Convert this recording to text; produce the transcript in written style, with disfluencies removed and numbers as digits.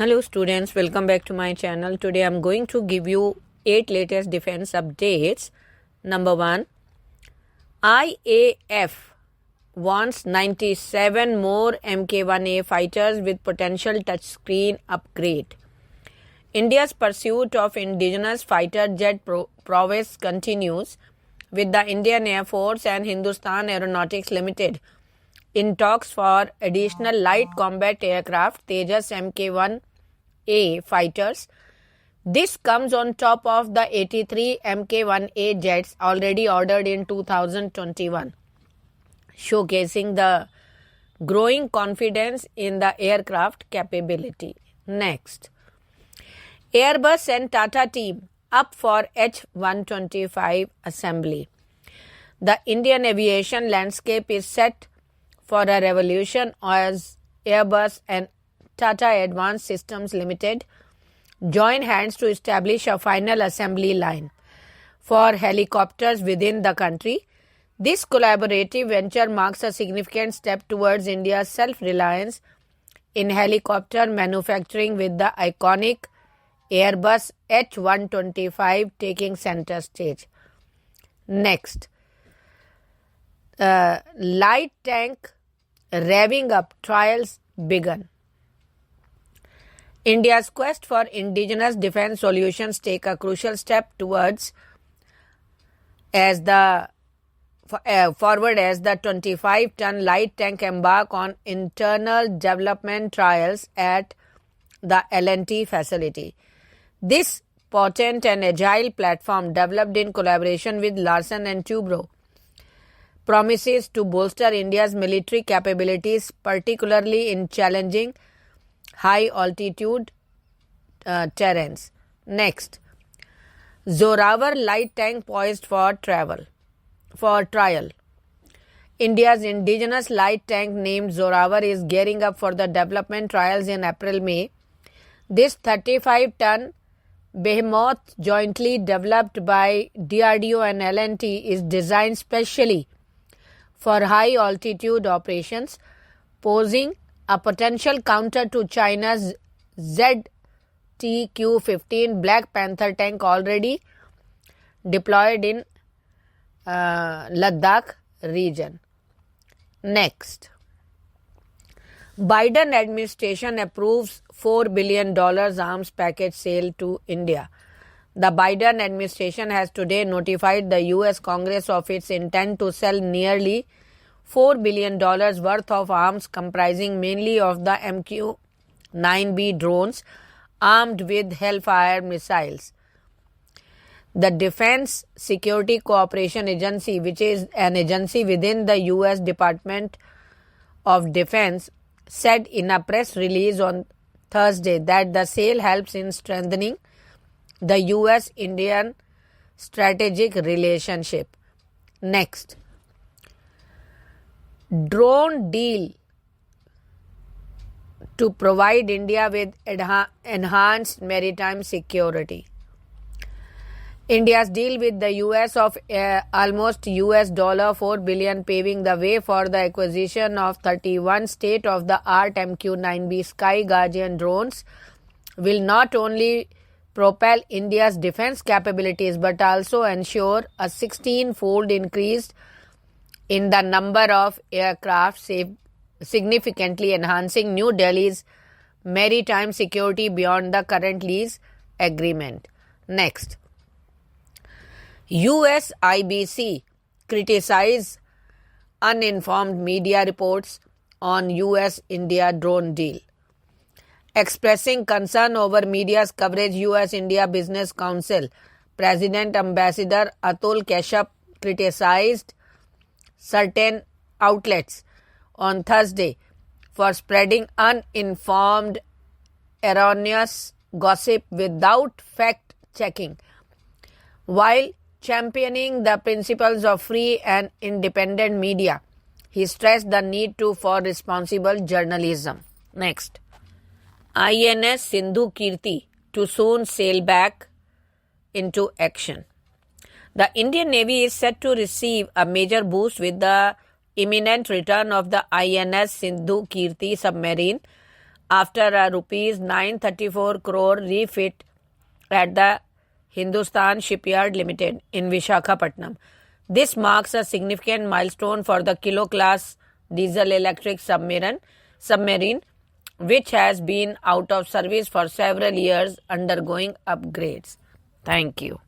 Hello students, welcome back to my channel. Today I'm going to give you 8 latest defense updates. Number 1, IAF wants 97 more MK1A fighters with potential touchscreen upgrade. India's pursuit of indigenous fighter jet prowess continues, with the Indian Air Force and Hindustan Aeronautics Limited in talks for additional light combat aircraft Tejas MK1A fighters. This comes on top of the 83 MK1A jets already ordered in 2021, showcasing the growing confidence in the aircraft capability. Next, Airbus and Tata team up for H125 assembly. The Indian aviation landscape is set for a revolution as Airbus and Tata Advanced Systems Limited join hands to establish a final assembly line for helicopters within the country. This collaborative venture marks a significant step towards India's self-reliance in helicopter manufacturing, with the iconic Airbus H125 taking center stage. Next, light tank revving up trials begun. India's quest for indigenous defense solutions take a crucial step towards forward as the 25-ton light tank embark on internal development trials at the L&T facility. This potent and agile platform, developed in collaboration with Larsen & Toubro, promises to bolster India's military capabilities, particularly in challenging high-altitude terrains. Next, Zorawar light tank poised for trial. India's indigenous light tank named Zorawar is gearing up for the development trials in April-May. This 35-ton behemoth, jointly developed by DRDO and L&T, is designed specially for high-altitude operations, posing a potential counter to China's ZTQ-15 Black Panther tank already deployed in Ladakh region. Next, Biden administration approves $4 billion arms package sale to India. The Biden administration has today notified the US Congress of its intent to sell nearly $4 billion worth of arms, comprising mainly of the MQ-9B drones armed with Hellfire missiles. The Defense Security Cooperation Agency, which is an agency within the US Department of Defense, said in a press release on Thursday that the sale helps in strengthening the US-Indian strategic relationship. Next, drone deal to provide India with enhanced maritime security. India's deal with the US of almost $4 billion, paving the way for the acquisition of 31 state-of-the-art MQ-9B Sky Guardian drones, will not only propel India's defense capabilities but also ensure a 16-fold increase in the number of aircraft, significantly enhancing New Delhi's maritime security beyond the current lease agreement. Next, USIBC Criticises uninformed media reports on US-India drone deal. Expressing concern over media's coverage, US-India Business Council President Ambassador Atul Kashyap criticized certain outlets on Thursday for spreading uninformed, erroneous gossip without fact-checking. While championing the principles of free and independent media, he stressed the need for responsible journalism. Next, INS Sindhukirti to soon sail back into action. The Indian Navy is set to receive a major boost with the imminent return of the INS Sindhukirti submarine after a rupees 934 crore refit at the Hindustan Shipyard Limited in Vishakhapatnam. This marks a significant milestone for the Kilo-class diesel-electric submarine, which has been out of service for several years undergoing upgrades. Thank you.